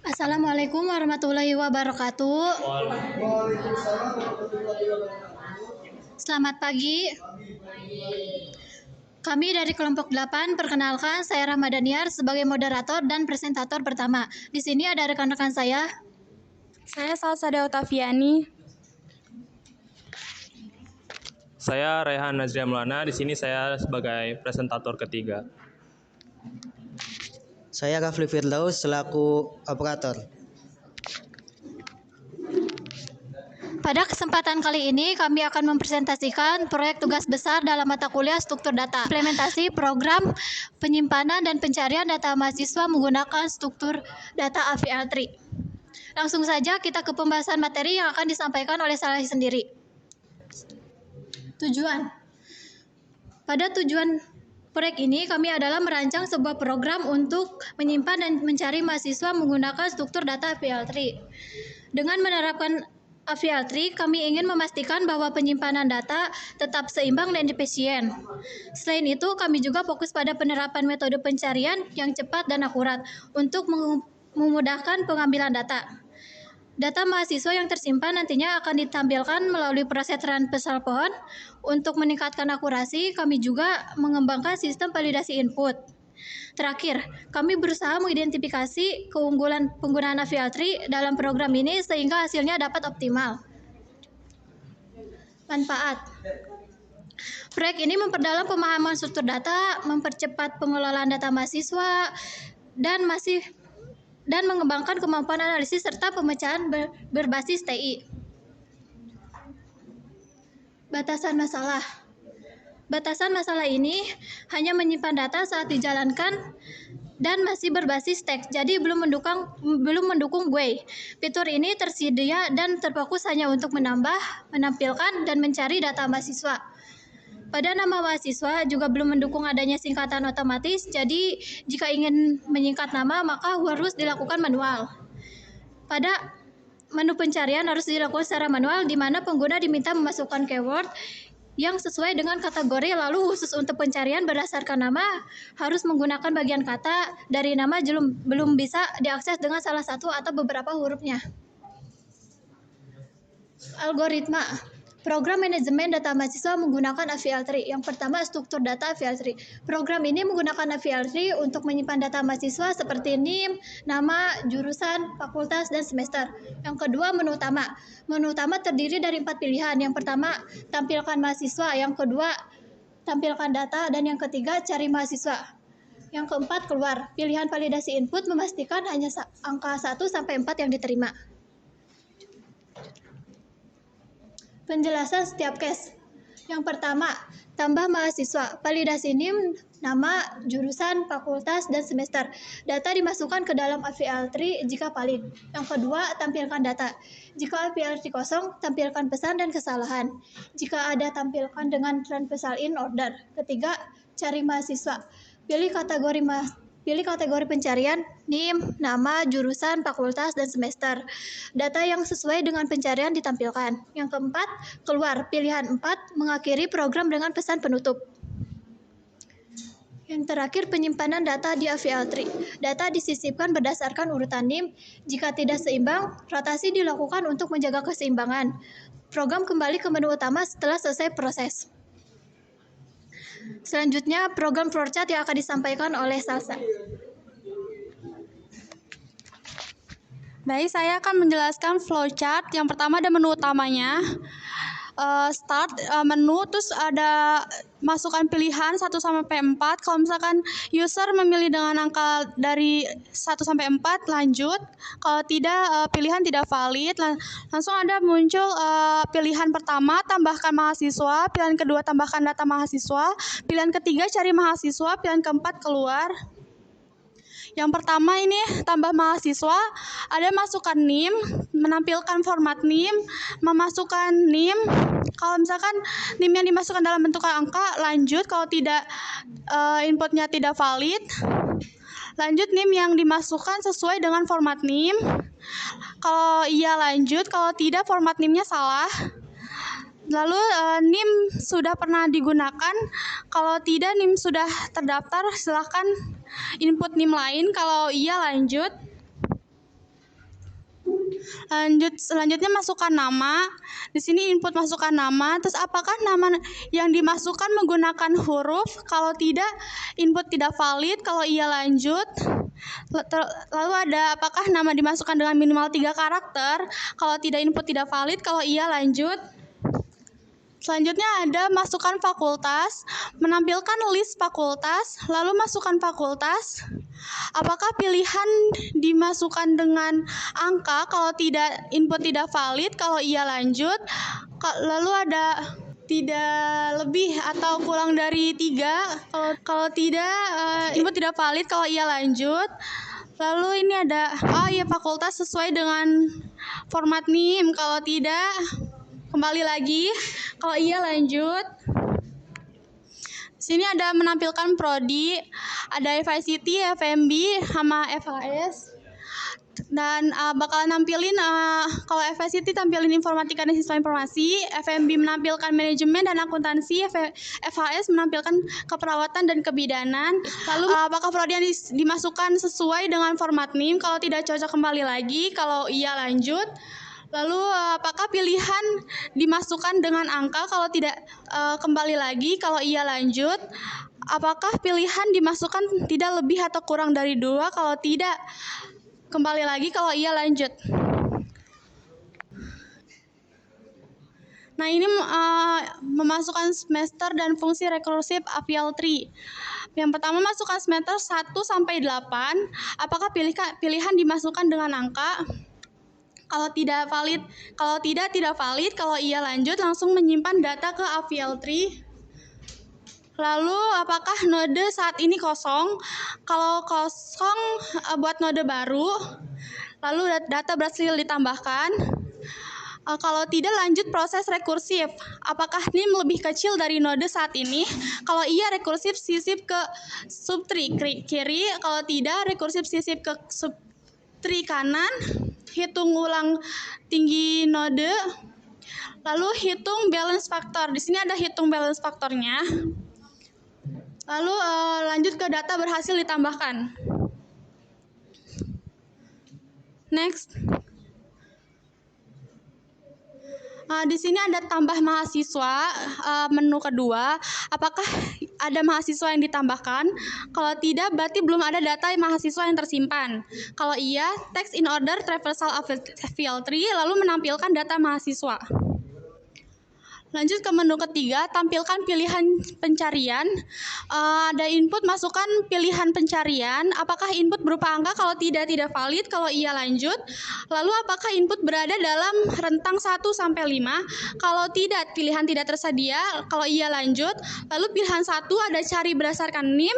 Assalamualaikum warahmatullahi wabarakatuh. Selamat pagi. Kami dari kelompok 8, perkenalkan saya Ramadhaniar sebagai moderator dan presentator pertama. Di sini ada rekan-rekan saya. Saya Salsada Otaviani. Saya Rehan Nazria Maulana. Di sini saya sebagai presentator ketiga. Saya Rafli Firdaus selaku operator. Pada kesempatan kali ini kami akan mempresentasikan proyek tugas besar dalam mata kuliah struktur data, implementasi program penyimpanan dan pencarian data mahasiswa menggunakan struktur data AVL3. Langsung saja kita ke pembahasan materi yang akan disampaikan oleh saya sendiri. Tujuan. Pada tujuan proyek ini kami adalah merancang sebuah program untuk menyimpan dan mencari mahasiswa menggunakan struktur data AVL3. Dengan menerapkan AVL3, kami ingin memastikan bahwa penyimpanan data tetap seimbang dan efisien. Selain itu, kami juga fokus pada penerapan metode pencarian yang cepat dan akurat untuk memudahkan pengambilan data. Data mahasiswa yang tersimpan nantinya akan ditampilkan melalui proses transversal pohon. Untuk meningkatkan akurasi, kami juga mengembangkan sistem validasi input. Terakhir, kami berusaha mengidentifikasi keunggulan penggunaan AVL3 dalam program ini sehingga hasilnya dapat optimal. Manfaat. Proyek ini memperdalam pemahaman struktur data, mempercepat pengelolaan data mahasiswa, dan mengembangkan kemampuan analisis serta pemecahan berbasis TI. Batasan masalah. Batasan masalah ini hanya menyimpan data saat dijalankan dan masih berbasis teks, jadi belum mendukung GUI. Fitur ini tersedia dan terfokus hanya untuk menambah, menampilkan, dan mencari data mahasiswa. Pada nama mahasiswa juga belum mendukung adanya singkatan otomatis, jadi jika ingin menyingkat nama maka harus dilakukan manual. Pada menu pencarian harus dilakukan secara manual di mana pengguna diminta memasukkan keyword yang sesuai dengan kategori, lalu khusus untuk pencarian berdasarkan nama harus menggunakan bagian kata dari nama belum bisa diakses dengan salah satu atau beberapa hurufnya. Algoritma. Program manajemen data mahasiswa menggunakan AVL3. Yang pertama, struktur data AVL3. Program ini menggunakan AVL3 untuk menyimpan data mahasiswa seperti NIM, nama, jurusan, fakultas, dan semester. Yang kedua, menu utama. Menu utama terdiri dari 4 pilihan. Yang pertama, tampilkan mahasiswa. Yang kedua, tampilkan data. Dan yang ketiga, cari mahasiswa. Yang keempat, keluar. Pilihan validasi input memastikan hanya angka 1-4 yang diterima. Penjelasan setiap case. Yang pertama, tambah mahasiswa. Validasi NIM, nama, jurusan, fakultas, dan semester. Data dimasukkan ke dalam AVL3 jika valid. Yang kedua, tampilkan data. Jika AVL3 kosong, tampilkan pesan dan kesalahan. Jika ada, tampilkan dengan transversal in order. Ketiga, cari mahasiswa. Pilih kategori pencarian, NIM, nama, jurusan, fakultas, dan semester. Data yang sesuai dengan pencarian ditampilkan. Yang keempat, keluar. Pilihan 4, mengakhiri program dengan pesan penutup. Yang terakhir, penyimpanan data di AVL3. Data disisipkan berdasarkan urutan NIM. Jika tidak seimbang, rotasi dilakukan untuk menjaga keseimbangan. Program kembali ke menu utama setelah selesai proses. Selanjutnya, program flowchart yang akan disampaikan oleh Salsa. Baik, saya akan menjelaskan flowchart. Yang pertama ada menu utamanya, start menu, terus ada masukkan pilihan 1-4. Kalau misalkan user memilih dengan angka dari 1-4, lanjut. Kalau tidak, pilihan tidak valid. Langsung ada muncul pilihan pertama, tambahkan mahasiswa. Pilihan kedua, tambahkan data mahasiswa. Pilihan ketiga, cari mahasiswa. Pilihan keempat, keluar. Yang pertama ini tambah mahasiswa, ada masukkan NIM, menampilkan format NIM, memasukkan NIM. Kalau misalkan NIM yang dimasukkan dalam bentuk angka, lanjut. Kalau tidak, inputnya tidak valid. Lanjut, NIM yang dimasukkan sesuai dengan format NIM. Kalau iya, lanjut. Kalau tidak, format NIM-nya salah. Lalu NIM sudah pernah digunakan. Kalau tidak, NIM sudah terdaftar, silakan input NIM lain. Kalau iya, lanjut. Selanjutnya masukkan nama. Di sini input masukkan nama. Terus apakah nama yang dimasukkan menggunakan huruf? Kalau tidak, input tidak valid. Kalau iya, lanjut. Lalu ada apakah nama dimasukkan dengan minimal 3 karakter? Kalau tidak, input tidak valid. Kalau iya, lanjut. Selanjutnya ada masukkan fakultas, menampilkan list fakultas, lalu masukkan fakultas. Apakah pilihan dimasukkan dengan angka? Kalau tidak, input tidak valid. Kalau iya, lanjut. Lalu ada tidak lebih atau kurang dari 3. Kalau tidak, input tidak valid. Kalau iya, lanjut. Lalu ini ada fakultas sesuai dengan format NIM. Kalau tidak, kembali lagi. Kalau iya, lanjut. Sini ada menampilkan prodi, ada FICT, FMB, sama FHS. Dan bakal nampilin kalau FICT tampilin informatika dan sistem informasi, FMB menampilkan manajemen dan akuntansi, FHS menampilkan keperawatan dan kebidanan. Lalu apakah prodi yang dimasukkan sesuai dengan format NIM? Kalau tidak cocok, kembali lagi. Kalau iya, lanjut. Lalu apakah pilihan dimasukkan dengan angka? Kalau tidak, kembali lagi. Kalau iya, lanjut. Apakah pilihan dimasukkan tidak lebih atau kurang dari 2? Kalau tidak, kembali lagi. Kalau iya, lanjut. Nah, ini memasukkan semester dan fungsi rekursif Apial Tree. Yang pertama, masukkan semester 1 sampai 8. Apakah pilihan dimasukkan dengan angka? Kalau tidak valid, kalau tidak valid. Kalau iya, lanjut. Langsung menyimpan data ke Apial Tree. Lalu apakah node saat ini kosong? Kalau kosong, buat node baru. Lalu data berhasil ditambahkan. Kalau tidak, lanjut proses rekursif. Apakah NIM lebih kecil dari node saat ini? Kalau iya, rekursif sisip ke subtree kiri. Kalau tidak, rekursif sisip ke subtree kanan. Hitung ulang tinggi node, lalu hitung balance factor. Di sini ada hitung balance faktornya. Lalu lanjut ke data berhasil ditambahkan. Next. Di sini ada tambah mahasiswa, menu kedua. Apakah ada mahasiswa yang ditambahkan? Kalau tidak, berarti belum ada data mahasiswa yang tersimpan. Kalau iya, text in order traversal Apial Tree, lalu menampilkan data mahasiswa. Lanjut ke menu ketiga, tampilkan pilihan pencarian. Ada input, masukkan pilihan pencarian. Apakah input berupa angka? Kalau tidak valid. Kalau iya, lanjut. Lalu apakah input berada dalam rentang 1 sampai 5? Kalau tidak, pilihan tidak tersedia. Kalau iya, lanjut. Lalu pilihan 1 ada cari berdasarkan NIM.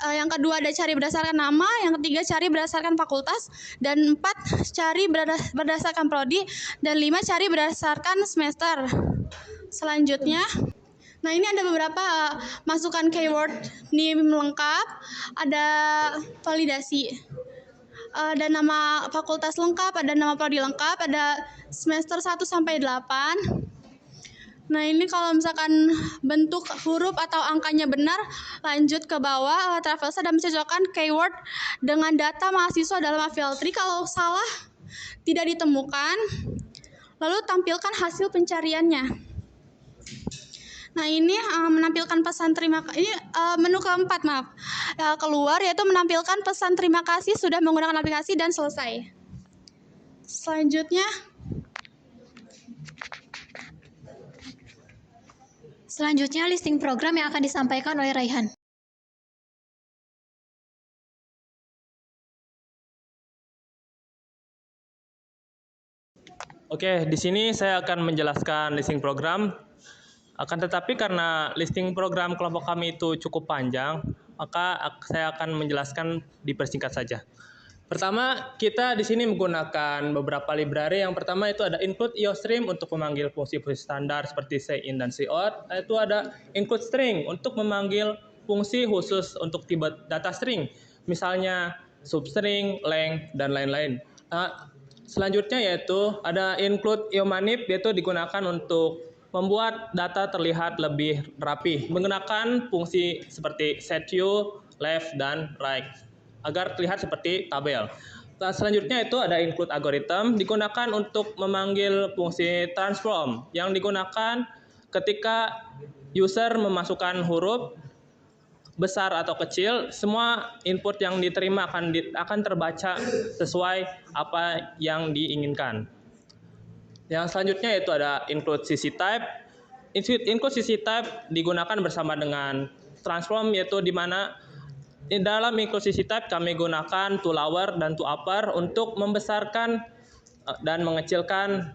Yang kedua ada cari berdasarkan nama. Yang ketiga cari berdasarkan fakultas. Dan 4 cari berdasarkan prodi. Dan 5 cari berdasarkan semester. Selanjutnya, nah ini ada beberapa masukan keyword NIM lengkap, ada validasi, ada nama fakultas lengkap, ada nama prodi lengkap, ada semester 1 sampai 8. Nah, ini kalau misalkan bentuk huruf atau angkanya benar, lanjut ke bawah, traversal dan mencocokkan keyword dengan data mahasiswa dalam Apial Tree. Kalau salah tidak ditemukan, lalu tampilkan hasil pencariannya. Nah, ini menampilkan pesan terima kasih. Ini menu keempat, keluar, yaitu menampilkan pesan terima kasih sudah menggunakan aplikasi dan selesai. Selanjutnya listing program yang akan disampaikan oleh Raihan. Oke, di sini saya akan menjelaskan listing program. Akan tetapi karena listing program kelompok kami itu cukup panjang, maka saya akan menjelaskan dipersingkat saja. Pertama, kita di sini menggunakan beberapa library. Yang pertama itu ada input IOStream untuk memanggil fungsi-fungsi standar seperti say-in dan say-out. Itu ada include string untuk memanggil fungsi khusus untuk tipe data string, misalnya substring, length, dan lain-lain. Selanjutnya yaitu ada include IOManip, yaitu digunakan untuk membuat data terlihat lebih rapi menggunakan fungsi seperti set view, left, dan right agar terlihat seperti tabel. Selanjutnya itu ada include algorithm, digunakan untuk memanggil fungsi transform yang digunakan ketika user memasukkan huruf besar atau kecil, semua input yang diterima akan terbaca sesuai apa yang diinginkan. Yang selanjutnya itu ada include CC type. Include CC type digunakan bersama dengan transform, yaitu di mana di dalam include CC type kami gunakan to lower dan to upper untuk membesarkan dan mengecilkan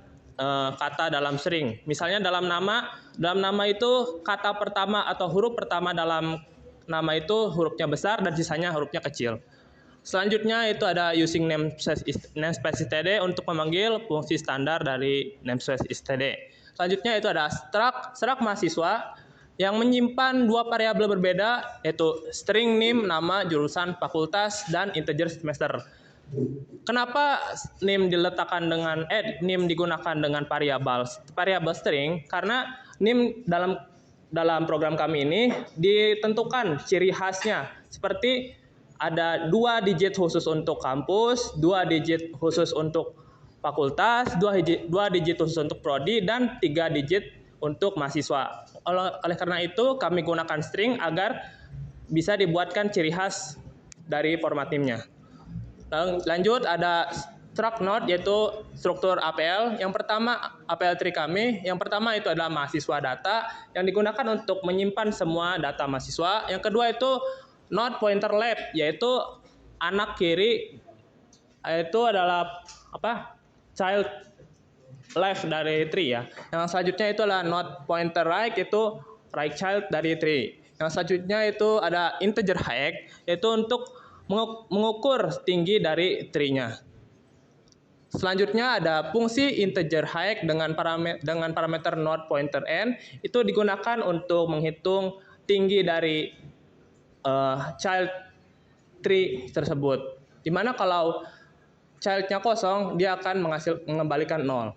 kata dalam string. Misalnya dalam nama itu kata pertama atau huruf pertama dalam nama itu hurufnya besar dan sisanya hurufnya kecil. Selanjutnya itu ada using namespace std untuk memanggil fungsi standar dari namespace std. Selanjutnya itu ada struct mahasiswa yang menyimpan dua variabel berbeda, yaitu string name, nama, jurusan, fakultas, dan integer semester. Kenapa name digunakan dengan variabel string? Karena name dalam program kami ini ditentukan ciri khasnya, seperti ada 2 digit khusus untuk kampus, 2 digit khusus untuk fakultas, 2 digit khusus untuk prodi, dan 3 digit untuk mahasiswa. Oleh karena itu, kami gunakan string agar bisa dibuatkan ciri khas dari format name-nya. Lanjut ada struct node, yaitu struktur APL. Yang pertama APL tree kami, yang pertama itu adalah mahasiswa data yang digunakan untuk menyimpan semua data mahasiswa. Yang kedua itu node pointer left, yaitu anak kiri, yaitu adalah child left dari tree ya. Yang selanjutnya itu adalah node pointer right, yaitu right child dari tree. Yang selanjutnya itu ada integer height, yaitu untuk mengukur tinggi dari tree-nya. Selanjutnya ada fungsi integer height dengan parameter node pointer n, itu digunakan untuk menghitung tinggi dari child tree tersebut. Dimana kalau child-nya kosong, dia akan mengembalikan 0.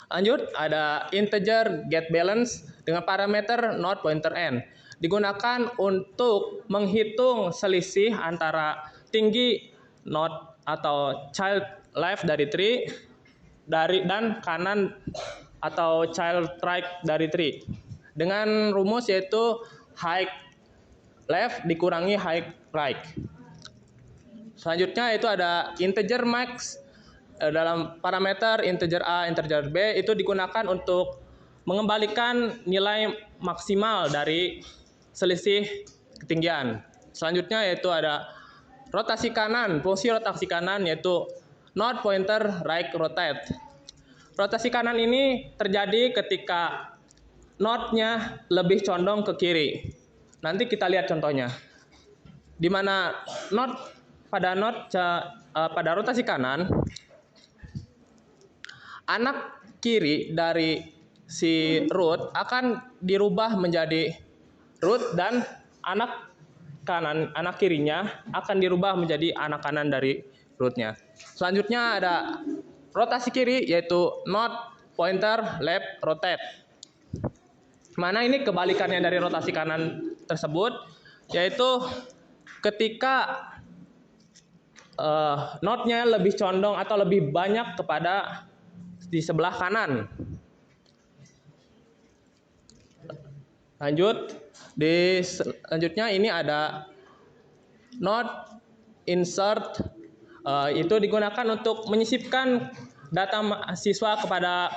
Lanjut, ada integer get balance dengan parameter node pointer n. Digunakan untuk menghitung selisih antara tinggi node atau child left dari tree dan kanan atau child right dari tree. Dengan rumus yaitu height left dikurangi height right. Selanjutnya itu ada integer max dalam parameter integer A, integer B, itu digunakan untuk mengembalikan nilai maksimal dari selisih ketinggian. Selanjutnya yaitu ada rotasi kanan, fungsi rotasi kanan yaitu node pointer right rotate. Rotasi kanan ini terjadi ketika node-nya lebih condong ke kiri. Nanti kita lihat contohnya. Di mana pada rotasi kanan, anak kiri dari si root akan dirubah menjadi root, dan anak kirinya akan dirubah menjadi anak kanan dari rootnya. Selanjutnya ada rotasi kiri yaitu node pointer left rotate. Mana ini kebalikannya dari rotasi kanan tersebut, yaitu ketika node-nya lebih condong atau lebih banyak kepada di sebelah kanan. Selanjutnya ini ada node insert, itu digunakan untuk menyisipkan data mahasiswa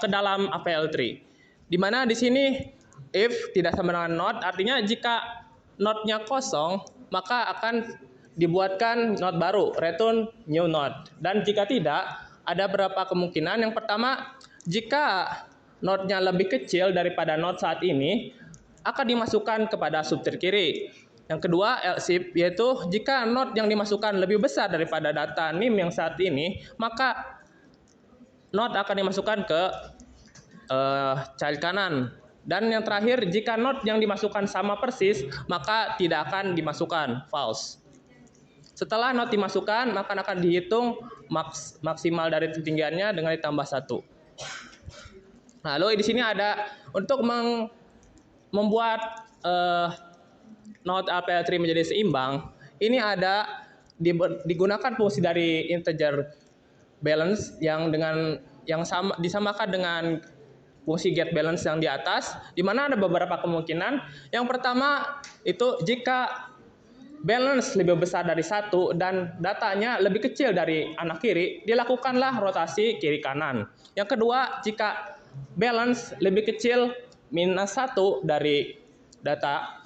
ke dalam APL tree. Di mana di sini if tidak sama dengan node, artinya jika node-nya kosong, maka akan dibuatkan node baru, return new node. Dan jika tidak, ada beberapa kemungkinan. Yang pertama, jika node-nya lebih kecil daripada node saat ini, akan dimasukkan kepada subtree kiri. Yang kedua, else if, yaitu jika node yang dimasukkan lebih besar daripada data nim yang saat ini, maka node akan dimasukkan ke child kanan. Dan yang terakhir, jika node yang dimasukkan sama persis, maka tidak akan dimasukkan, false. Setelah node dimasukkan, maka akan dihitung maksimal dari ketinggiannya dengan ditambah 1. Lalu di sini ada untuk membuat node APL tree menjadi seimbang. Ini ada digunakan fungsi dari integer balance yang disamakan dengan fungsi get balance yang di atas, di mana ada beberapa kemungkinan. Yang pertama itu jika balance lebih besar dari 1 dan datanya lebih kecil dari anak kiri, dilakukanlah rotasi kiri kanan. Yang kedua, jika balance lebih kecil minus 1 dari data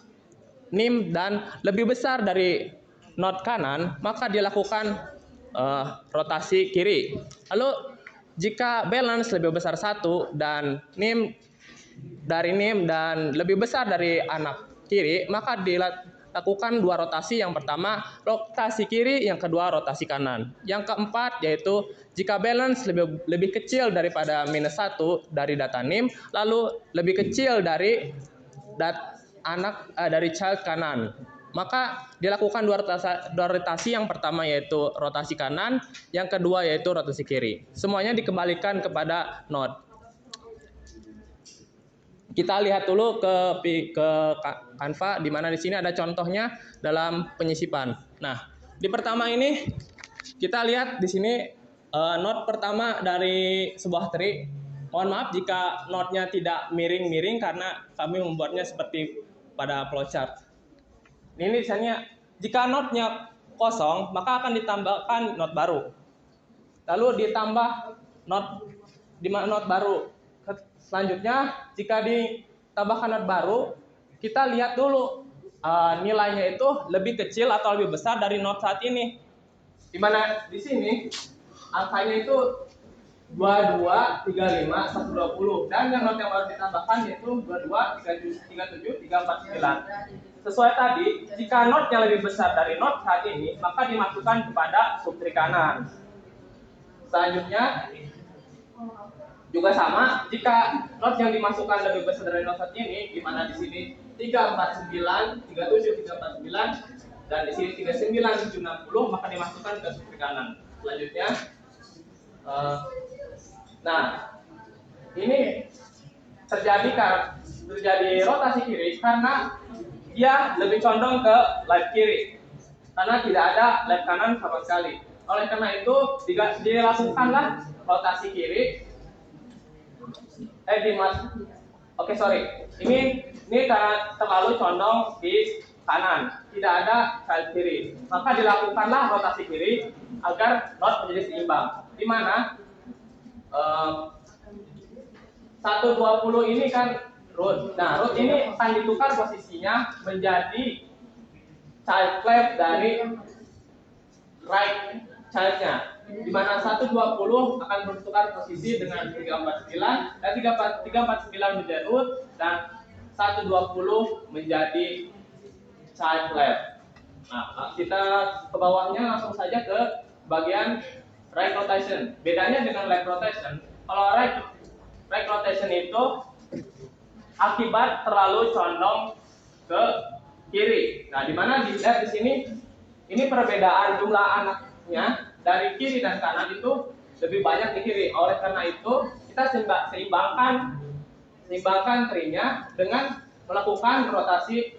NIM dan lebih besar dari node kanan, maka dilakukan rotasi kiri. Lalu jika balance lebih besar 1 dan NIM dan lebih besar dari anak kiri, maka dilakukan 2 rotasi. Yang pertama rotasi kiri, yang kedua rotasi kanan. Yang keempat yaitu jika balance lebih kecil daripada minus 1 dari data NIM, lalu lebih kecil dari dari child kanan, maka dilakukan 2 rotasi. Yang pertama yaitu rotasi kanan, yang kedua yaitu rotasi kiri. Semuanya dikembalikan kepada node. Kita lihat dulu ke Canva, di mana di sini ada contohnya dalam penyisipan. Nah, di pertama ini kita lihat di sini node pertama dari sebuah tree. Mohon maaf jika node-nya tidak miring-miring karena kami membuatnya seperti pada flowchart. Ini misalnya jika node-nya kosong, maka akan ditambahkan node baru. Lalu ditambah node baru. Selanjutnya, jika ditambahkan node baru, kita lihat dulu nilainya itu lebih kecil atau lebih besar dari node saat ini. Di mana di sini angkanya itu 22, 35, 120, dan yang node yang baru ditambahkan yaitu 22, 37, 349. Sesuai tadi, jika node-nya lebih besar dari node saat ini, maka dimasukkan kepada subtree kanan. Selanjutnya juga sama, jika node yang dimasukkan lebih besar dari node saat ini, di mana di sini 349, 37, 349, dan di sini 39, 760, maka dimasukkan ke subtree kanan. Selanjutnya, nah ini terjadi rotasi kiri karena dia lebih condong ke left kiri, karena tidak ada left kanan sama sekali. Oleh karena itu dilakukanlah rotasi kiri. Ini karena terlalu condong di kanan, tidak ada child kiri, maka dilakukanlah rotasi kiri agar node menjadi seimbang. Di mana 120 ini kan root. Nah, root ini akan ditukar posisinya menjadi child left dari right child-nya. Di mana 120 akan bertukar posisi dengan 349 dan 349 menjadi root dan 120 menjadi child left. Nah, kita ke bawahnya langsung saja ke bagian right rotation. Bedanya dengan left rotation, kalau right rotation itu akibat terlalu condong ke kiri. Nah, di mana dilihat di sini ini perbedaan jumlah anaknya dari kiri dan kanan itu lebih banyak di kiri. Oleh karena itu, kita seimbangkan tree-nya dengan melakukan rotasi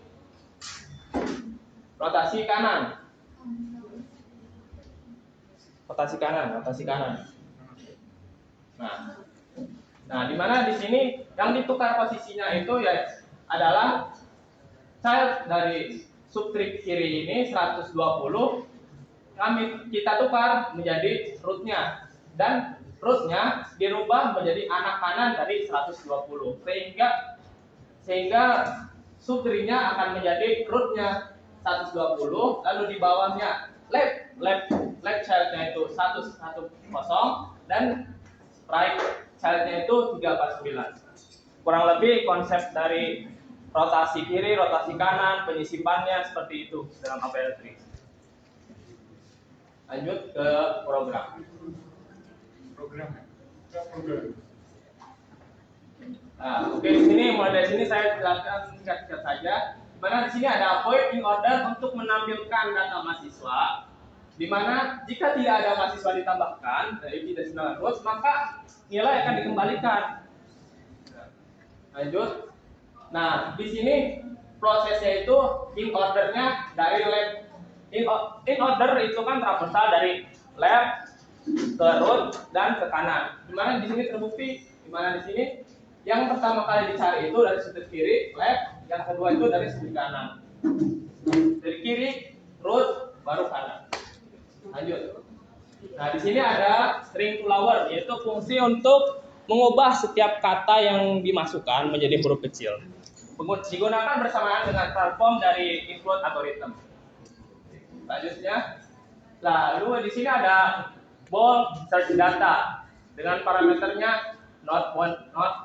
kanan. Rotasi kanan. Nah, di mana di sini yang ditukar posisinya itu ya adalah child dari subtree kiri ini 120 kita tukar menjadi root-nya, dan root-nya dirubah menjadi anak kanan dari 120 sehingga subtree-nya akan menjadi root-nya 120, lalu di bawahnya left child-nya itu 110 dan right child-nya itu 349. Kurang lebih konsep dari rotasi kiri, rotasi kanan, penyisipannya seperti itu dalam APL tree. Lanjut ke program. Nah, oke, di sini mulai dari sini saya jelaskan singkat-singkat saja. Di mana di sini ada pointing order untuk menampilkan data mahasiswa. Di mana jika tidak ada mahasiswa ditambahkan dari tidak sembilan rows, maka nilai akan dikembalikan. Lanjut. Nah, di sini prosesnya itu in ordernya dari left In order itu kan traversal dari left ke root dan ke kanan. Dimana di sini terbukti, dimana di sini yang pertama kali dicari itu dari sudut kiri left, yang kedua itu dari sudut kanan. Dari kiri root baru kanan. Lanjut. Nah di sini ada string flower, yaitu fungsi untuk mengubah setiap kata yang dimasukkan menjadi huruf kecil. Digunakan bersamaan dengan transform dari include algorithm. Selanjutnya, lalu di sini ada bold search data dengan parameternya not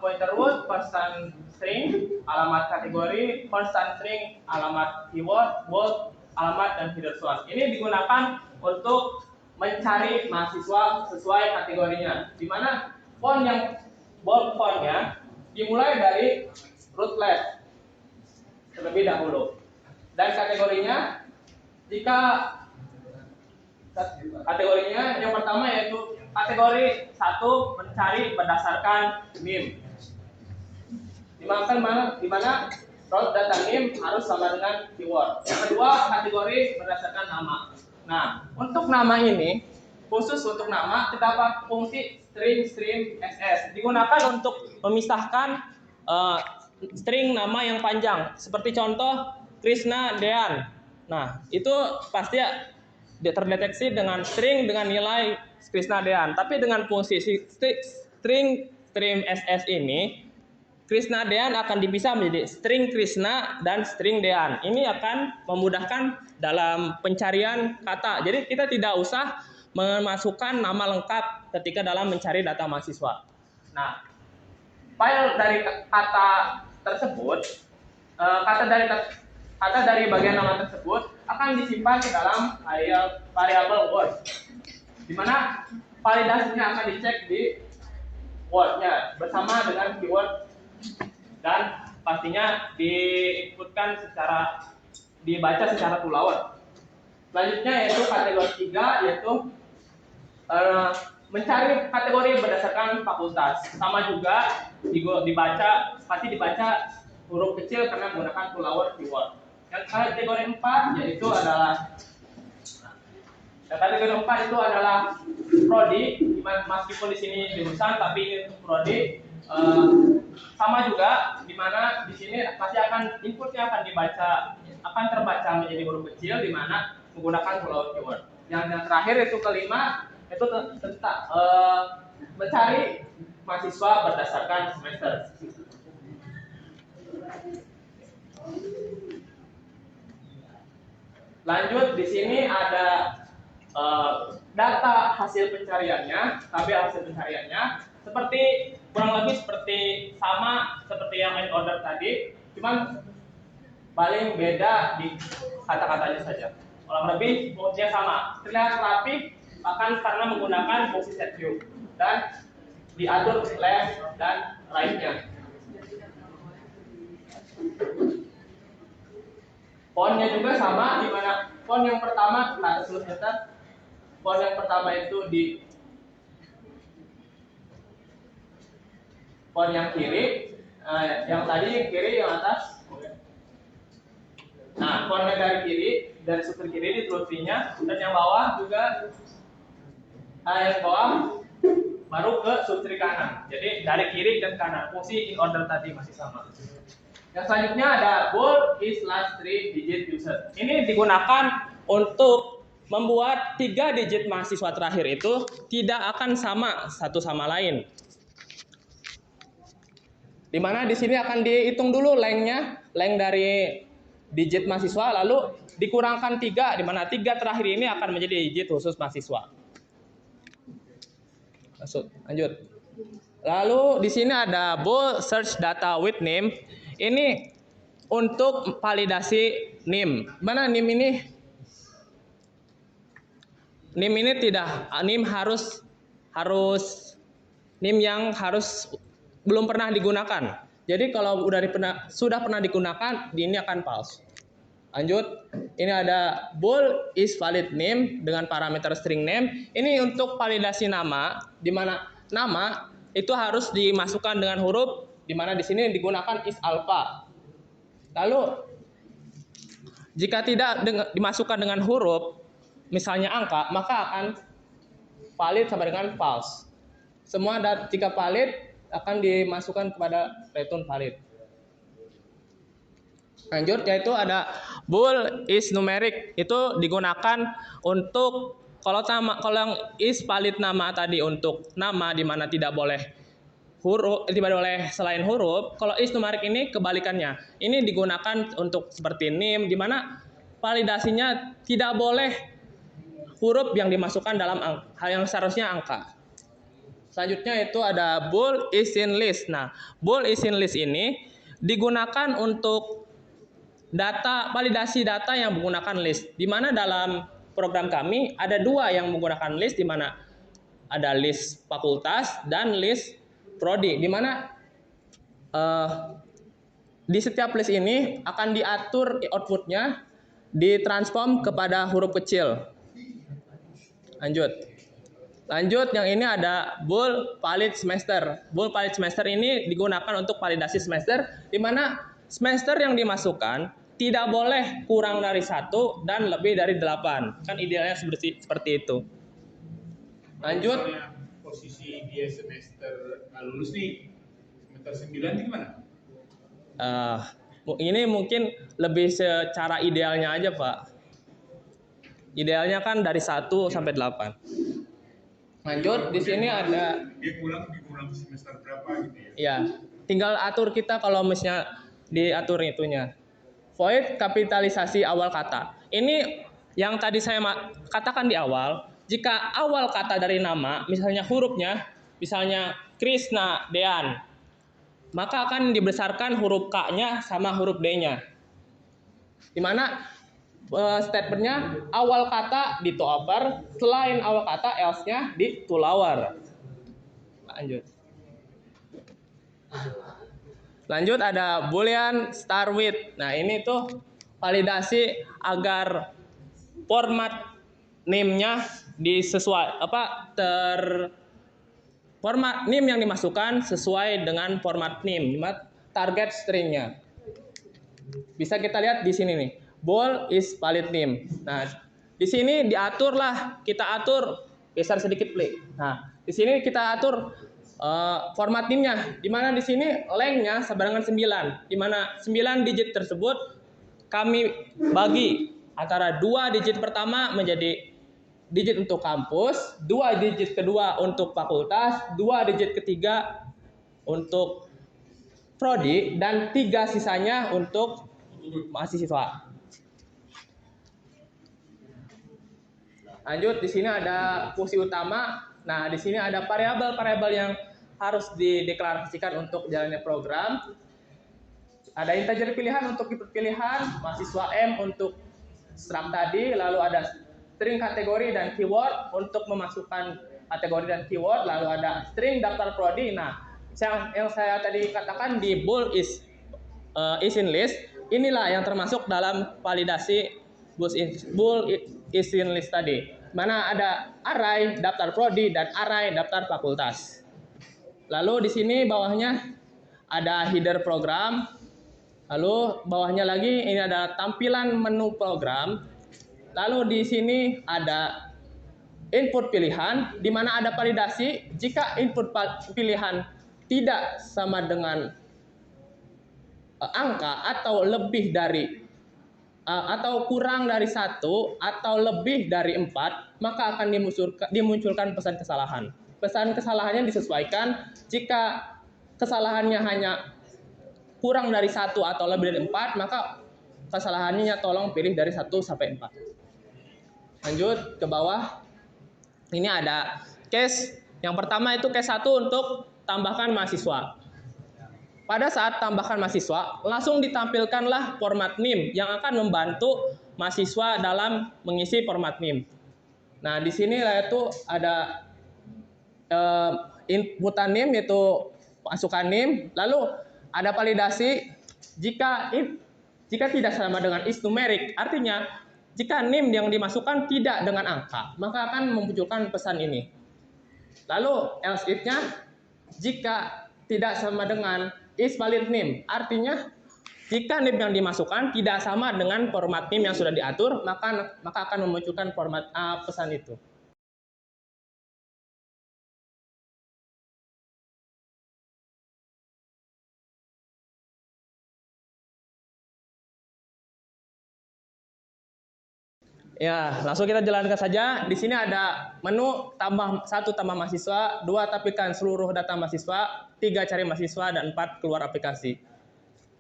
pointer root, constant string, alamat kategori, constant string, alamat keyword, bold, alamat dan header source. Ini digunakan untuk mencari mahasiswa sesuai kategorinya. Di mana font yang bold fontnya dimulai dari root left terlebih dahulu. Dan kategorinya, jika kategorinya yang pertama yaitu kategori 1 mencari berdasarkan NIM. Di mana root data NIM harus sama dengan keyword. Yang kedua kategori berdasarkan nama. Nah, untuk nama ini khusus untuk nama terdapat fungsi string ss digunakan untuk memisahkan string nama yang panjang. Seperti contoh Krishna Dean. Nah, itu pasti terdeteksi dengan string dengan nilai Krishna Dean. Tapi dengan fungsi string ss ini, Krishna Dean akan dipisah menjadi string Krishna dan string Dean. Ini akan memudahkan dalam pencarian kata. Jadi kita tidak usah memasukkan nama lengkap ketika dalam mencari data mahasiswa. Nah, file dari kata tersebut, kata dari bagian nama tersebut akan disimpan ke dalam variabel word, di mana validasinya akan dicek di word-nya bersama dengan keyword dan pastinya dibaca secara full hour. Selanjutnya yaitu kategori 3 yaitu mencari kategori berdasarkan fakultas. Sama juga pasti dibaca huruf kecil karena menggunakan full hour keyword. Yang kategori 4 yaitu adalah prodi, meskipun di sini jurusan tapi ini untuk prodi. Sama juga di mana di sini pasti inputnya akan terbaca menjadi huruf kecil di mana menggunakan full hour keyword. Yang terakhir itu kelima itu tentang mencari mahasiswa berdasarkan semester. Lanjut di sini ada data hasil pencariannya, tabel hasil pencariannya seperti kurang lebih sama seperti yang in order tadi, cuman paling beda di kata-katanya saja. Kurang lebih fungsinya sama, terlihat rapi akan karena menggunakan fungsi set view dan diatur left dan right-nya. Fontnya juga sama, di mana font yang pertama font yang pertama itu di font yang kiri, yang tadi kiri yang atas. Nah, fontnya dari kiri, dari sudut kiri di nya, dan yang bawah juga yang bawah baru ke sudut kanan. Jadi dari kiri dan kanan, fungsi in order tadi masih sama. Yang selanjutnya ada bold is last 3 digit user. Ini digunakan untuk membuat 3 digit mahasiswa terakhir itu tidak akan sama satu sama lain. Dimana di sini akan dihitung dulu length dari digit mahasiswa, lalu dikurangkan 3, dimana 3 terakhir ini akan menjadi digit khusus mahasiswa. Lanjut. Lalu di sini ada bold search data with name. Ini untuk validasi NIM. Mana NIM ini? NIM ini belum pernah digunakan. Jadi kalau sudah pernah digunakan, ini akan false. Lanjut, ini ada bold is valid name dengan parameter string name. Ini untuk validasi nama, di mana nama itu harus dimasukkan dengan huruf, di mana di sini digunakan is alpha. Lalu Jika tidak dimasukkan dengan huruf, misalnya angka, maka akan valid sama dengan false. Semua jika valid akan dimasukkan kepada return valid. Lanjut, yaitu ada bool is numeric. Itu digunakan untuk kalau yang is valid nama tadi untuk nama di mana tidak boleh huruf, tidak boleh selain huruf. Kalau is numeric ini kebalikannya. Ini digunakan untuk seperti name di mana validasinya tidak boleh huruf yang dimasukkan dalam hal yang seharusnya angka. Selanjutnya itu ada bool is in list. Nah, bool is in list ini digunakan untuk validasi data yang menggunakan list. Di mana dalam program kami ada dua yang menggunakan list, di mana ada list fakultas dan list prodi. Di mana di setiap list ini akan diatur outputnya ditransform kepada huruf kecil. Lanjut, yang ini ada bool valid semester. Bool valid semester ini digunakan untuk validasi semester, di mana semester yang dimasukkan tidak boleh kurang dari 1 dan lebih dari 8. Kan idealnya seperti itu. Lanjut. Posisi dia semester lulus nih, semester 9 ini gimana? Ini mungkin lebih secara idealnya aja, Pak. Idealnya kan dari 1 sampai 8. Lanjut, di sini ada dia diulang semester berapa gitu ya? Ya, tinggal atur kita kalau misalnya diatur itunya. Void kapitalisasi awal kata. Ini yang tadi saya katakan di awal, jika awal kata dari nama, misalnya hurufnya, misalnya Krisna Dean, maka akan dibesarkan huruf K-nya sama huruf D-nya. Di mana statementnya awal kata di to upper, selain awal kata else-nya di to lower. Lanjut ada boolean start with. Nah, ini tuh validasi agar format name-nya format name yang dimasukkan sesuai dengan format name, target string-nya. Bisa kita lihat di sini nih. Bool is valid name. Nah, di sini kita atur geser sedikit play. Nah, di sini kita atur format name-nya, di mana di sini length-nya sama dengan 9, di mana 9 digit tersebut kami bagi antara 2 digit pertama menjadi digit untuk kampus, 2 digit kedua untuk fakultas, 2 digit ketiga untuk prodi, dan 3 sisanya untuk mahasiswa. Lanjut, di sini ada fungsi utama. Nah, di sini ada variabel-variabel yang harus dideklarasikan untuk jalannya program. Ada integer pilihan untuk input pilihan, mahasiswa M untuk struct tadi, lalu ada string kategori dan keyword untuk memasukkan kategori dan keyword, lalu ada string daftar prodi. Nah, yang saya tadi katakan di bool is in list, inilah yang termasuk dalam validasi bool is in list tadi. Mana ada array daftar prodi dan array daftar fakultas. Lalu di sini bawahnya ada header program. Lalu bawahnya lagi ini ada tampilan menu program. Lalu di sini ada input pilihan, di mana ada validasi jika input pilihan tidak sama dengan angka atau lebih dari atau kurang dari 1 atau lebih dari 4, maka akan dimunculkan pesan kesalahan. Pesan kesalahannya disesuaikan. Jika kesalahannya hanya kurang dari 1 atau lebih dari 4, maka kesalahannya tolong pilih dari 1 sampai 4. Lanjut ke bawah. Ini ada case. Yang pertama itu case 1 untuk tambahkan mahasiswa. Pada saat tambahkan mahasiswa, langsung ditampilkanlah format name yang akan membantu mahasiswa dalam mengisi format name. Nah, di sini itu ada inputan name, yaitu masukkan name, lalu ada validasi jika tidak sama dengan is numeric, artinya jika name yang dimasukkan tidak dengan angka, maka akan memunculkan pesan ini. Lalu else if-nya jika tidak sama dengan is valid name, artinya Jika NIM yang dimasukkan tidak sama dengan format NIM yang sudah diatur, maka akan memunculkan format pesan itu. Ya, langsung kita jalankan saja. Di sini ada menu tambah 1 tambah mahasiswa, 2 tampilkan seluruh data mahasiswa, 3 cari mahasiswa, dan 4 keluar aplikasi.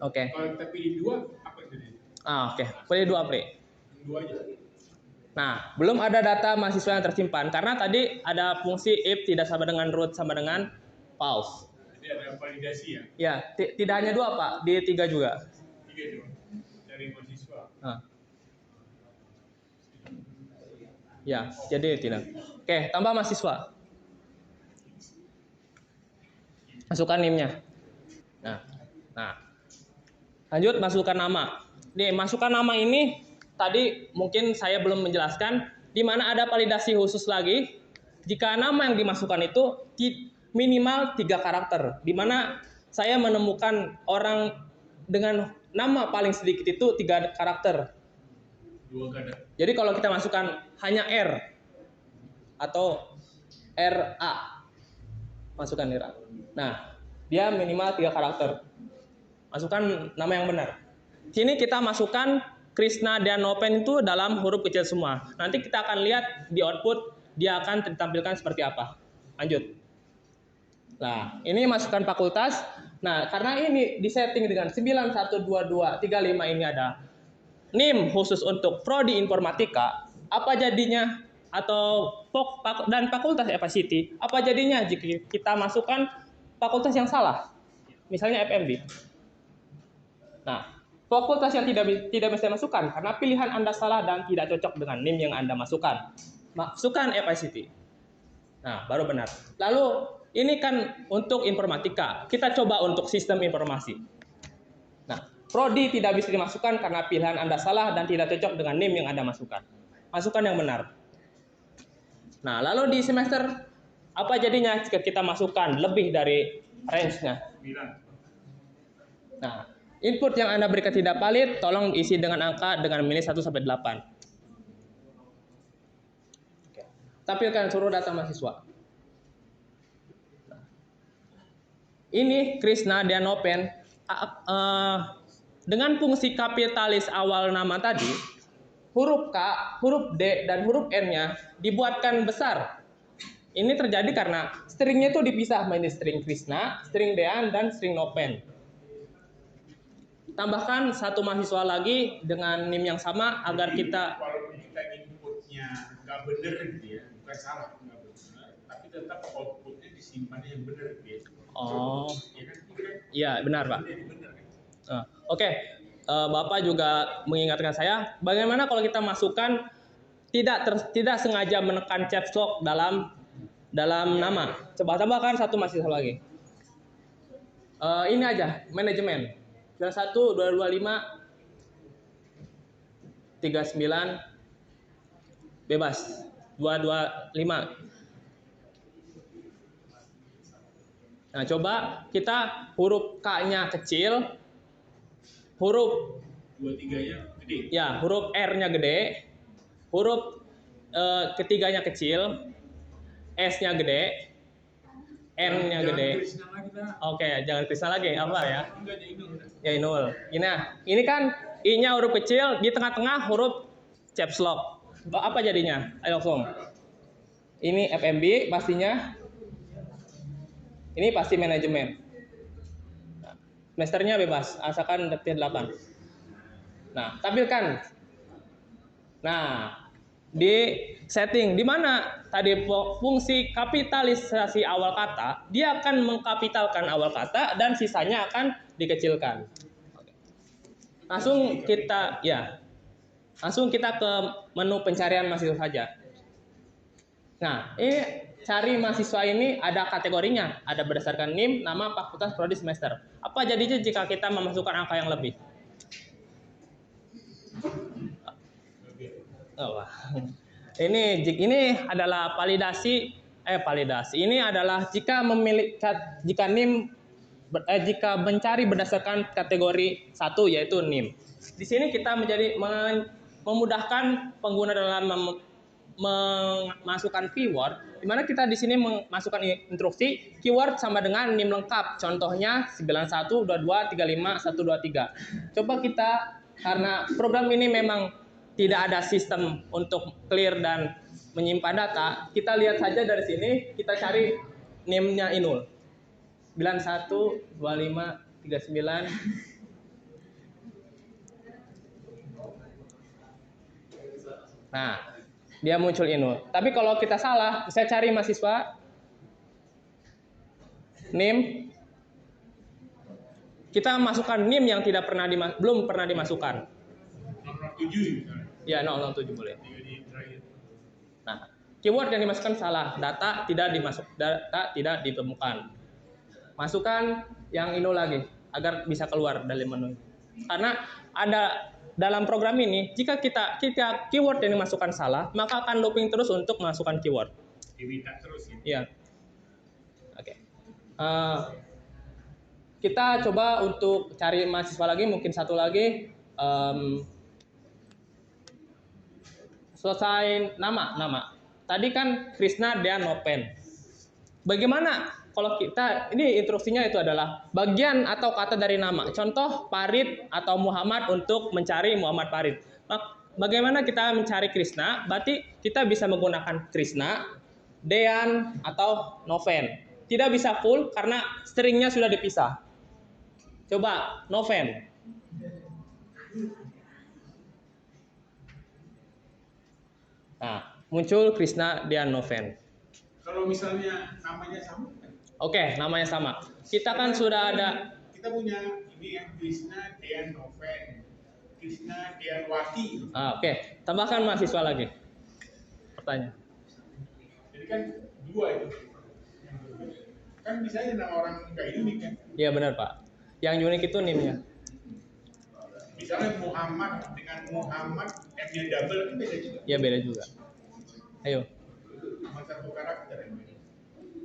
Oke. Kalau kita pilih 2, apa itu? Oke. Pilih 2 play. 2 aja. Nah, belum ada data mahasiswa yang tersimpan karena tadi ada fungsi if tidak sama dengan root sama dengan pause. Jadi ada validasi ya? Ya, tidak hanya 2 Pak, di 3 juga. 3 juga. Cari mahasiswa. Nah. Ya, jadi tidak. Oke, tambah mahasiswa. Masukkan NIM-nya. Nah, lanjut masukkan nama. Nih, masukkan nama ini tadi mungkin saya belum menjelaskan di mana ada validasi khusus lagi. Jika nama yang dimasukkan itu minimal 3 karakter, di mana saya menemukan orang dengan nama paling sedikit itu 3 karakter. 2 karakter. Jadi kalau kita masukkan hanya R atau RA, masukkan RA. Nah, dia minimal 3 karakter. Masukkan nama yang benar. Sini kita masukkan Krishna dan Nopen itu dalam huruf kecil semua. Nanti kita akan lihat di output dia akan ditampilkan seperti apa. Lanjut. Nah, ini masukkan fakultas. Nah, karena ini disetting dengan 912235 ini ada NIM khusus untuk prodi informatika, apa jadinya atau dan fakultas FICT, apa jadinya jika kita masukkan fakultas yang salah, misalnya FMB. Nah, fakultas yang tidak bisa masukkan karena pilihan Anda salah dan tidak cocok dengan NIM yang Anda masukkan. Masukkan FICT. Nah, baru benar. Lalu ini kan untuk informatika, kita coba untuk sistem informasi. Nah, prodi tidak bisa dimasukkan karena pilihan Anda salah dan tidak cocok dengan NIM yang Anda masukkan. Masukkan yang benar. Nah, lalu di semester apa jadinya jika kita masukkan lebih dari range-nya? 9. Nah, input yang Anda berikan tidak valid, tolong isi dengan angka dengan nilai 1 sampai 8. Oke. Tampilkan seluruh data mahasiswa. Ini Krishna dan Nopen dengan fungsi kapitalis awal nama tadi, huruf K, huruf D, dan huruf N-nya dibuatkan besar. Ini terjadi karena stringnya itu dipisah menjadi string Krishna, string Dean, dan string Nopen. Tambahkan 1 mahasiswa lagi dengan NIM yang sama agar kita... Walaupun kita inputnya nggak benar gitu ya, bukan salah, nggak benar, tapi tetap outputnya disimpan yang benar gitu. Oh, Ya kan? iya benar Pak. Oke. Bapak juga mengingatkan saya, bagaimana kalau kita masukkan tidak sengaja menekan caps lock dalam nama. Coba tambahkan 1 mahasiswa lagi. Ini aja, manajemen. 1, 225, 39, bebas. 225. Nah, coba kita huruf K-nya kecil, huruf 2-3-nya gede. ya, huruf R-nya gede, huruf ketiganya kecil, S-nya gede, N-nya gede. Oke, jangan Krishna lagi, apa ya? Ya, Inul. Ini kan I-nya huruf kecil, di tengah-tengah huruf caps lock. Apa jadinya? Ayo langsung. Ini FMB pastinya. Ini pasti manajemen. Semesternya bebas, asalkan detik 8. Nah, tampilkan. Nah, di setting di mana tadi fungsi kapitalisasi awal kata, dia akan mengkapitalkan awal kata dan sisanya akan dikecilkan. Langsung kita ke menu pencarian mahasiswa saja. Nah, ini cari mahasiswa ini ada kategorinya, ada berdasarkan NIM, nama, fakultas, prodi, semester. Apa jadinya jika kita memasukkan angka yang lebih? Ini adalah validasi. Ini adalah jika NIM jika mencari berdasarkan kategori 1 yaitu NIM. Di sini kita memudahkan pengguna dalam memasukkan keyword, di mana kita di sini memasukkan instruksi keyword sama dengan NIM lengkap. Contohnya 91, 22, 35, 123. Coba kita, karena program ini memang tidak ada sistem untuk clear dan menyimpan data, kita lihat saja dari sini, kita cari NIM-nya Inul. 91, 25, 39. Nah, dia muncul Inul. Tapi kalau kita salah, saya cari mahasiswa NIM, kita masukkan NIM yang belum pernah dimasukkan. 07 misalnya. Ya, 007 boleh. Di terakhir. Nah, keyword yang dimasukkan salah, data tidak ditemukan. Masukkan yang Inul lagi agar bisa keluar dari menu. Karena ada dalam program ini, jika kita keyword yang dimasukkan salah, maka akan looping terus untuk masukkan keyword. Diminta terus ya. Iya. Oke. Kita coba untuk cari mahasiswa lagi, mungkin satu lagi. Selesai nama. Tadi kan Krishna dan Nopen. Bagaimana kalau kita, ini instruksinya itu adalah bagian atau kata dari nama. Contoh Farid atau Muhammad untuk mencari Muhammad Farid. Bagaimana kita mencari Krishna? Berarti kita bisa menggunakan Krishna, Dean atau Noven. Tidak bisa full karena stringnya sudah dipisah. Coba Noven. Nah, muncul Krishna Dean Noven. Kalau misalnya namanya sama, Oke, namanya sama. Kita kan sudah ada. kita punya ini yang Krishna Dean Noven, Krishna Dean Wati. Oke, tambahkan mahasiswa lagi. Pertanyaan. Jadi kan dua itu. Kan bisa aja nama orang nggak unik kan. Iya benar Pak. Yang unik itu NIM-nya. Misalnya Muhammad dengan Muhammad M-nya double kan beda juga. Iya beda juga. Ayo. Sama satu karakter yang beda.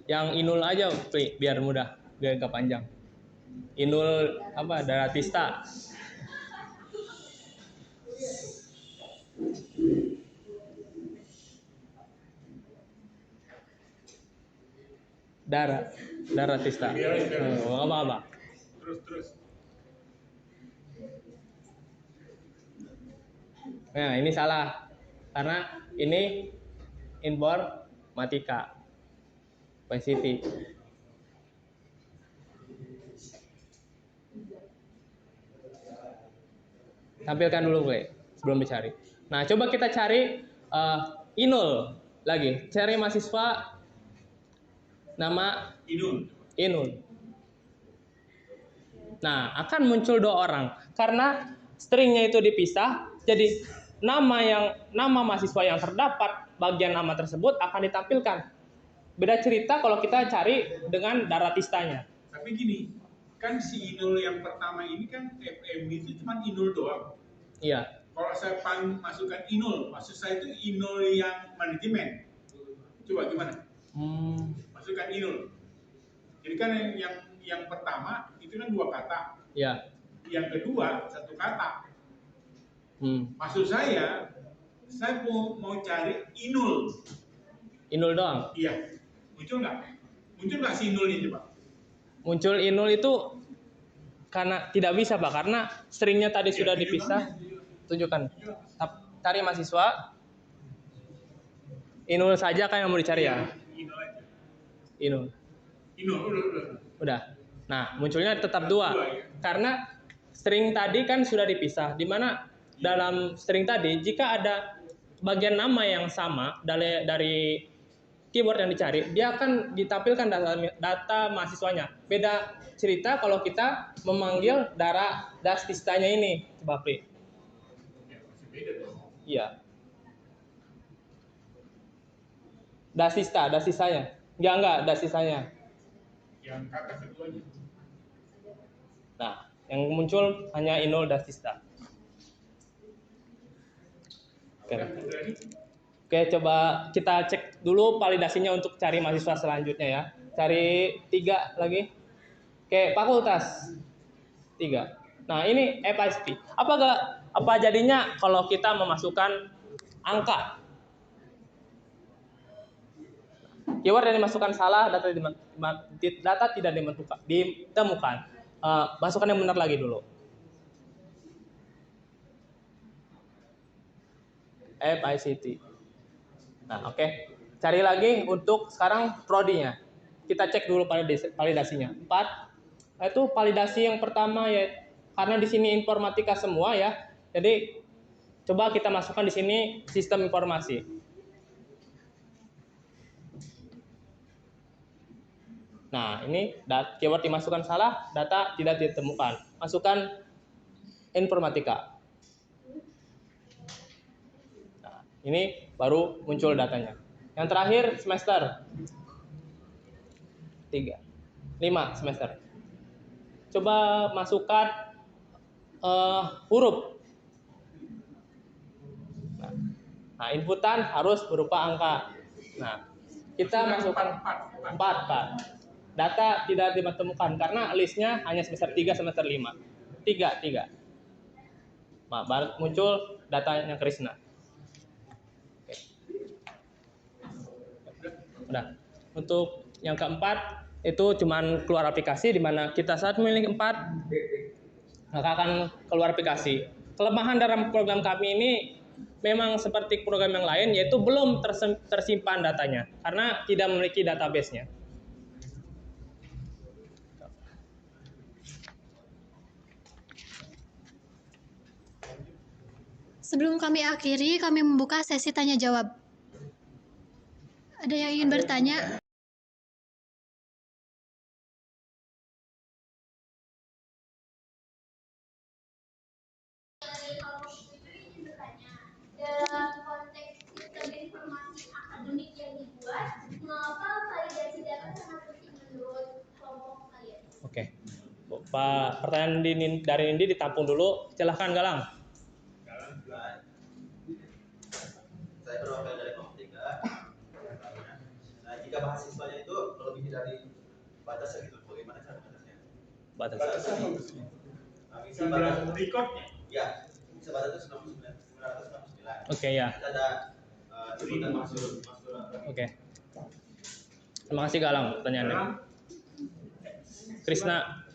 Yang Inul aja, Pri, biar mudah, biar gak panjang. Inul apa? Daratista. Daratista. Apa? Terus. Nah, ini salah. Karena ini informatika. City. Tampilkan dulu, Gue, sebelum dicari. Nah, coba kita cari Inul lagi. Cari mahasiswa nama Inul. Nah, akan muncul dua orang karena stringnya itu dipisah. Jadi nama mahasiswa yang terdapat bagian nama tersebut akan ditampilkan. Beda cerita kalau kita cari dengan daratistanya. Tapi gini, kan si Inul yang pertama ini kan FM itu cuma Inul doang. Iya. Kalau saya masukkan Inul, maksud saya itu Inul yang manajemen. Coba gimana? Masukkan Inul. Jadi kan yang pertama itu kan dua kata. Iya. Yang kedua satu kata. Maksud saya mau cari Inul. Inul doang. Iya. Muncul nggak si Inul ini, Pak? Muncul Inul itu karena tidak bisa, Pak, karena stringnya tadi sudah dipisah. Tunjukkan. Cari mahasiswa. Inul saja kan yang mau dicari ya? Inul aja. Inul. Udah. Nah, munculnya tetap dua. Karena string tadi kan sudah dipisah. Di mana dalam string tadi, jika ada bagian nama yang sama dari keyword yang dicari, dia akan ditampilkan data mahasiswanya. Beda cerita kalau kita memanggil dasistanya ini, coba Pri. Ya, masih beda dong. Iya. Dasistanya. Enggak, dasistanya. Yang kata keduanya. Nah, yang muncul hanya Inul dasista. Oke, coba kita cek dulu validasinya untuk cari mahasiswa selanjutnya ya. Cari 3 lagi. Oke, fakultas 3. Nah, ini FICT. Apa jadinya kalau kita memasukkan angka? Keyword yang dimasukkan salah, data tidak ditemukan. Masukkan yang benar lagi dulu. FICT. Nah, oke. Cari lagi untuk sekarang prodinya. Kita cek dulu validasinya. 4. Itu validasi yang pertama ya. Karena di sini informatika semua ya. Jadi coba kita masukkan di sini sistem informasi. Nah, ini keyword dimasukkan salah, data tidak ditemukan. Masukkan informatika. Nah, ini baru muncul datanya. Yang terakhir semester 3. 5 semester. Coba masukkan huruf. Nah, inputan harus berupa angka. Nah, kita masukkan 4, Pak. Data tidak ditemukan karena listnya hanya semester 3, semester 5. 3. Nah, baru muncul datanya Krisna. Oke. Udah. Untuk yang keempat itu cuman keluar aplikasi di mana kita saat memilih 4 maka akan keluar aplikasi. Kelemahan dalam program kami ini memang seperti program yang lain yaitu belum tersimpan datanya karena tidak memiliki database-nya. Sebelum kami akhiri, kami membuka sesi tanya jawab. Ada yang ingin bertanya? Dalam konteks sistem informasi akademik yang dibuat, mengapa validasi data sangat penting menurut kelompok kalian? Oke. Pak, pertanyaan dari Nindi ditampung dulu. Silahkan Galang. Saya berwakil dari kelompok 3. Nah, jika mahasiswanya itu melebihi dari batas segitu, bagaimana cara batasnya? Batas. Bisa batas Rekodnya. Ya, bisa batas 969. Oke ya. Kita ada inputan masuk. Oke. Terima kasih Galang pertanyaannya. Krisna.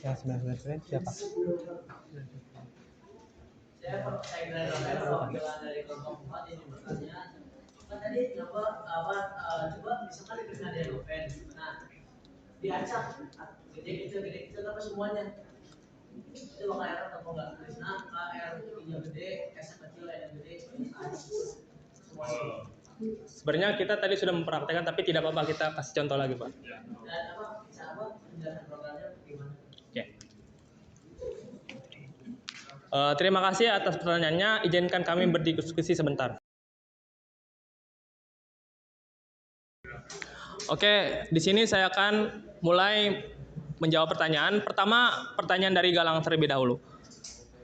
Yang 99 siapa? Saya perwakilan dari kelompok 4 ini bertanya, kan tadi coba misalkan di ada event, nah diacak gede kecil apa semuanya itu bakal error atau enggak? Krisna R yang gede, S yang kecil, N yang gede, semuanya. Sebenarnya kita tadi sudah mempraktekkan tapi tidak apa-apa kita kasih contoh lagi Pak. Dan bisa penjelasan programnya gimana? Oke. Terima kasih atas pertanyaannya. Izinkan kami berdiskusi sebentar. Oke, di sini saya akan mulai menjawab pertanyaan. Pertama, pertanyaan dari Galang terlebih dahulu.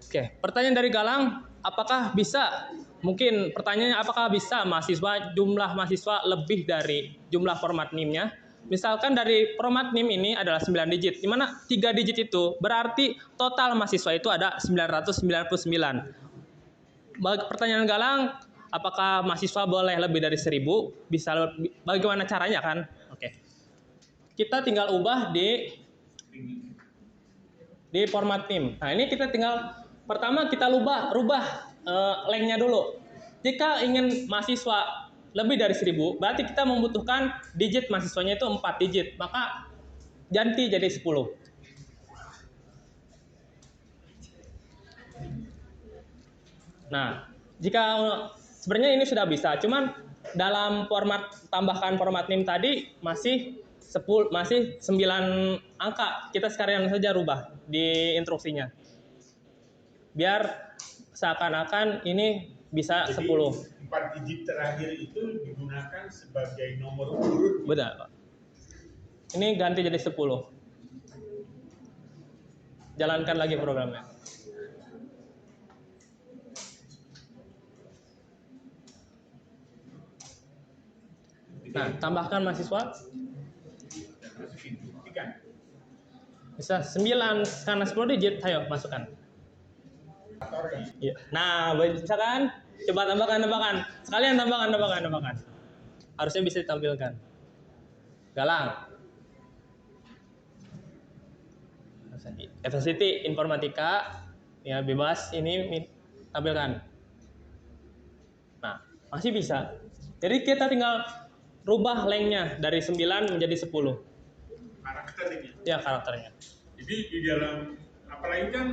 Oke, pertanyaan dari Galang, apakah bisa? Mungkin pertanyaannya apakah bisa jumlah mahasiswa lebih dari jumlah format NIM-nya? Misalkan dari format NIM ini adalah 9 digit, di mana 3 digit itu berarti total mahasiswa itu ada 999. Pertanyaan Galang, apakah mahasiswa boleh lebih dari 1000? Bisa bagaimana caranya kan? Oke. Kita tinggal ubah di format NIM. Nah, ini kita tinggal pertama kita rubah lengthnya dulu. Jika ingin mahasiswa lebih dari 1000, berarti kita membutuhkan digit mahasiswanya itu 4 digit. Maka ganti jadi 10. Nah, jika sebenarnya ini sudah bisa, cuman dalam tambahkan format NIM tadi masih 9 angka. Kita sekalian saja rubah di instruksinya. Biar seakan-akan ini bisa 10. 4 digit terakhir itu digunakan sebagai nomor urut. Benar, Pak. Ini ganti jadi 10. Jalankan lagi programnya. Nah, tambahkan mahasiswa. masukin, buktikan. Bisa 9 karena 10 digit, ayo masukkan. Iya. Nah, bisa kan? Coba tambahkan. Sekalian tambahkan. Harusnya bisa ditampilkan. Galang. Capacity informatika, ya bebas ini tampilkan. Nah, masih bisa. Jadi kita tinggal rubah lengthnya dari 9 menjadi 10. Karakternya. Ya, karakternya. Jadi di dalam, apalagi kan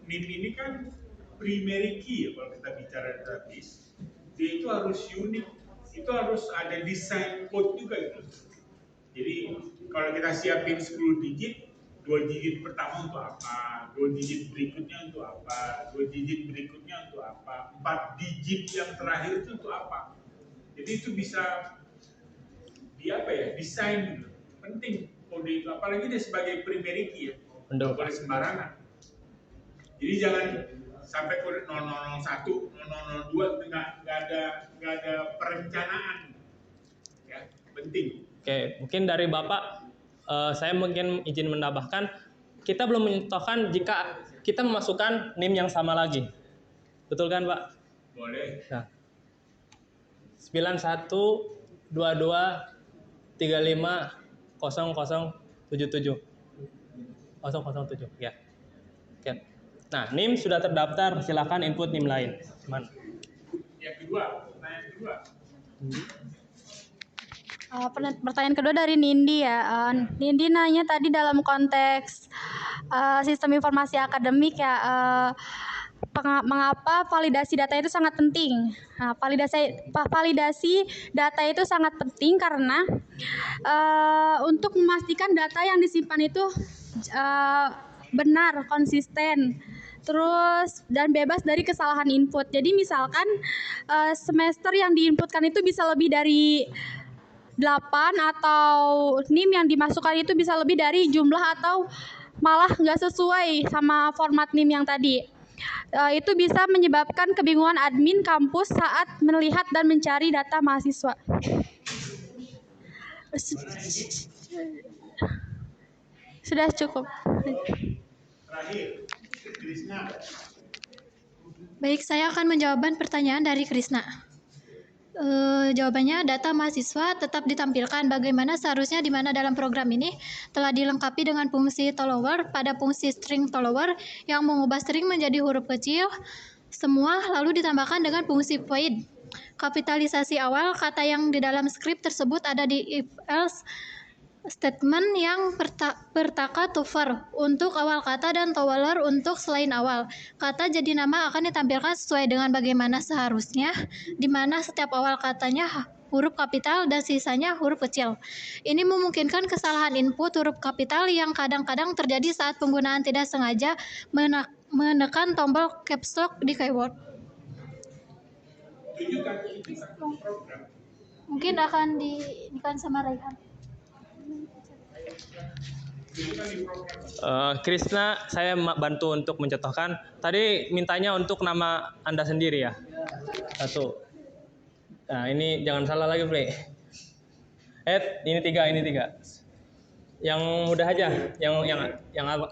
NIM ini kan primary key ya, kalau kita bicara database, dia itu harus unik, itu harus ada desain code juga gitu. Jadi kalau kita siapin 10 digit, 2 digit pertama untuk apa, 2 digit berikutnya untuk apa, 2 digit berikutnya untuk apa, 4 digit yang terakhir itu untuk apa. Jadi itu bisa desain gitu. Penting kode itu, apalagi dia sebagai primary key ya, nggak boleh sembarangan. Jadi jangan sampai kode 0001, 0002 itu nggak ada perencanaan, ya penting. Oke, mungkin dari Bapak, saya mungkin izin menambahkan, kita belum menyentuhkan jika kita memasukkan NIM yang sama lagi, betul kan Pak? Boleh. Nah, 9122350077 007 ya. Oke. Nah, NIM sudah terdaftar, silakan input NIM lain. Cuman. Yang kedua, pertanyaan kedua. Pertanyaan kedua dari Nindi ya. Nindi nanya tadi dalam konteks sistem informasi akademik ya, mengapa validasi data itu sangat penting. Nah, validasi data itu sangat penting karena untuk memastikan data yang disimpan itu benar, konsisten, terus dan bebas dari kesalahan input. Jadi misalkan semester yang diinputkan itu bisa lebih dari 8 atau NIM yang dimasukkan itu bisa lebih dari jumlah atau malah nggak sesuai sama format NIM yang tadi. Itu bisa menyebabkan kebingungan admin kampus saat melihat dan mencari data mahasiswa. Sudah cukup. Terakhir, Krisna. Baik, saya akan menjawab pertanyaan dari Krisna. Jawabannya, data mahasiswa tetap ditampilkan. Bagaimana seharusnya di mana dalam program ini telah dilengkapi dengan fungsi follower pada fungsi string follower yang mengubah string menjadi huruf kecil semua, lalu ditambahkan dengan fungsi void. Kapitalisasi awal kata yang di dalam skrip tersebut ada di if else statement yang bertaka to for untuk awal kata dan towaler untuk selain awal. Kata jadi nama akan ditampilkan sesuai dengan bagaimana seharusnya, di mana setiap awal katanya huruf kapital dan sisanya huruf kecil. Ini memungkinkan kesalahan input huruf kapital yang kadang-kadang terjadi saat penggunaan tidak sengaja menekan tombol caps lock di keyboard. Mungkin akan diinginkan sama Raihan. Krisna, saya bantu untuk mencontohkan. Tadi mintanya untuk nama Anda sendiri ya. 1. Nah, ini jangan salah lagi, Play. Ini 3. Yang mudah aja, yang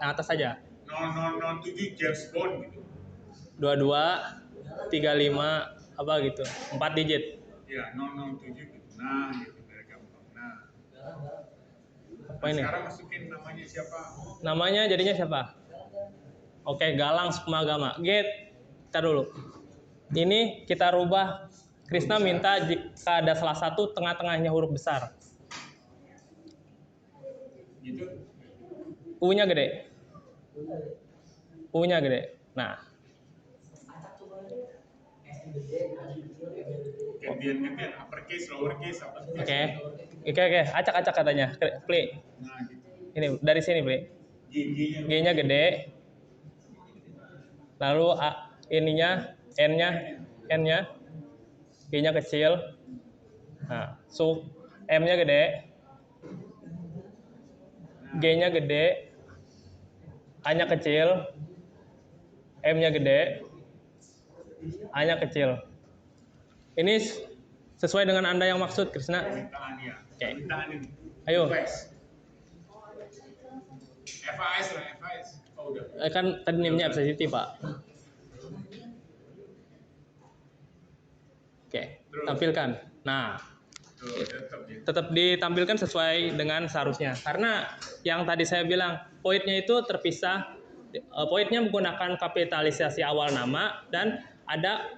atas saja. 0007 James Bond gitu. 22 35 apa gitu. 4 digit. Ya, 007 gitu. Nah, gitu biar gampang. Nah. Apa ini? Sekarang masukin namanya siapa? Namanya jadinya siapa? Oke, Galang Sukmagama. Kita dulu. Ini kita rubah. Krisna minta jika ada salah satu tengah-tengahnya huruf besar. Gitu. U-nya gede. U-nya gede. Nah. Gantian uppercase, lowercase, apa? Oke. Acak-acak katanya. Play. Nah, gitu. Ini dari sini, Play. G-nya gede. Lalu ininya, N-nya, G-nya kecil. Nah, M-nya gede. G-nya gede. A-nya kecil. M-nya gede. A-nya kecil. Ini sesuai dengan Anda yang maksud, Krisna? Permintaan ya. Oke. Permintaan ini. Ayo. FAS lah, FAS. Oh, udah. Kan tadi name-nya FCCT, Pak. Oke, tampilkan. Nah, tetap ditampilkan sesuai dengan seharusnya. Karena yang tadi saya bilang, poinnya itu terpisah. Poinnya menggunakan kapitalisasi awal nama dan ada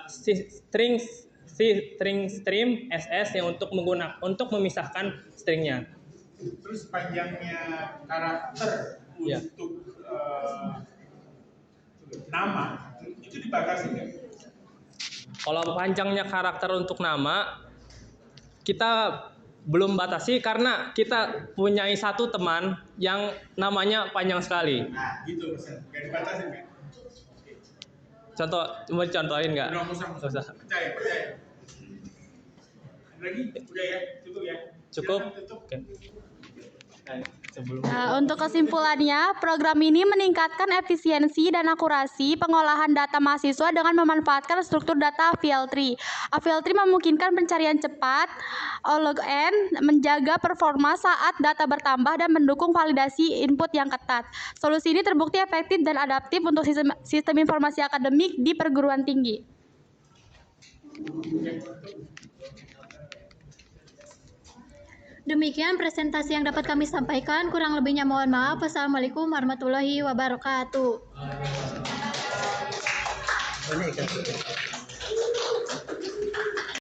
string SS yang untuk memisahkan stringnya. Terus panjangnya karakter Ya. untuk nama itu dibatasi nggak? Kalau panjangnya karakter untuk nama, kita belum batasi karena kita punyai satu teman yang namanya panjang sekali. Nah, gitu Mas. Nggak dibatasi kan? Contoh, mau contohin nggak? Udah usah. Percaya. Ada lagi? Udah ya? Cukup ya? Cukup. Silakan tutup. Oke. Nah, untuk kesimpulannya, program ini meningkatkan efisiensi dan akurasi pengolahan data mahasiswa dengan memanfaatkan struktur data AVL3. AVL3 memungkinkan pencarian cepat, log-n, menjaga performa saat data bertambah, dan mendukung validasi input yang ketat. Solusi ini terbukti efektif dan adaptif untuk sistem informasi akademik di perguruan tinggi. Demikian presentasi yang dapat kami sampaikan. Kurang lebihnya mohon maaf. Wassalamualaikum warahmatullahi wabarakatuh. Ini ikan.